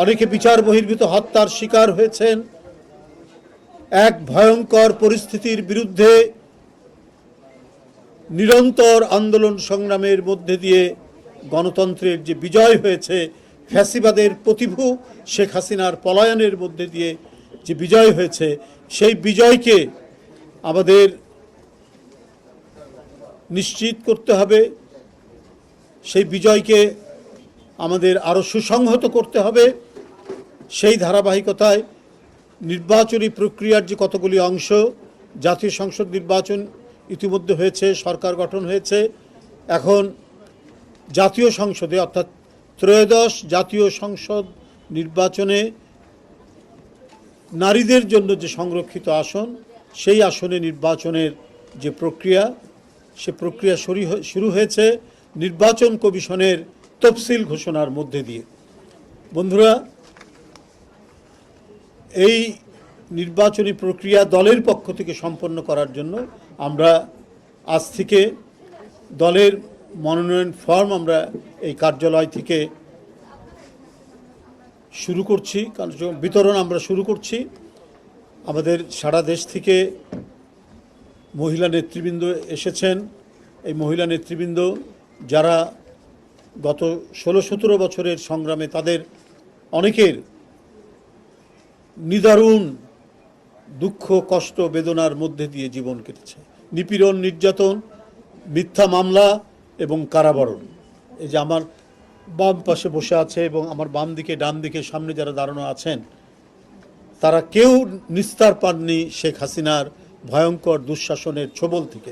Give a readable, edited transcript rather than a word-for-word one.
অনেকে বিচার বহির্ভূত হত্যার শিকার হয়েছেন। এক ভয়ঙ্কর পরিস্থিতির বিরুদ্ধে নিরন্তর আন্দোলন সংগ্রামের মধ্যে দিয়ে গণতন্ত্রের যে বিজয় হয়েছে, ফ্যাসিবাদের প্রতিভু শেখ হাসিনার পলায়নের মধ্যে দিয়ে যে বিজয় হয়েছে, সেই বিজয়কে আমাদের নিশ্চিত করতে হবে। সেই বিজয়কে আমাদের আরও সুসংহত করতে হবে। সেই ধারাবাহিকতায় নির্বাচনী প্রক্রিয়ার যে কতগুলি অংশ, জাতীয় সংসদ নির্বাচন ইতিমধ্যে হয়েছে, সরকার গঠন হয়েছে। এখন জাতীয় সংসদে অর্থাৎ ত্রয়োদশ জাতীয় সংসদ নির্বাচনে নারীদের জন্য যে সংরক্ষিত আসন, সেই আসনে নির্বাচনের যে প্রক্রিয়া, সে প্রক্রিয়া শুরু হয়েছে নির্বাচন কমিশনের তফসিল ঘোষণার মধ্যে দিয়ে। বন্ধুরা, এই নির্বাচনী প্রক্রিয়া দলের পক্ষ থেকে সম্পন্ন করার জন্য আমরা আজ থেকে দলের মনোনয়ন ফর্ম আমরা এই কার্যালয় থেকে শুরু করছি, বিতরণ আমরা শুরু করছি। আমাদের সারা দেশ থেকে মহিলা নেতৃবৃন্দ এসেছেন। এই মহিলা নেতৃবৃন্দ যারা গত 16-17 বছরের সংগ্রামে তাদের অনেকের নিদারুণ দুঃখ, কষ্ট, বেদনার মধ্যে দিয়ে জীবন কেটেছে। নিপীড়ন, নির্যাতন, মিথ্যা মামলা এবং কারাবরণ। এই যে আমার বাম পাশে বসে আছে এবং আমার বাম দিকে, ডান দিকে, সামনে যারা দাঁড়ানো আছেন, তারা কেউ নিস্তার পাননি শেখ হাসিনার ভয়ঙ্কর দুঃশাসনের ছোবল থেকে।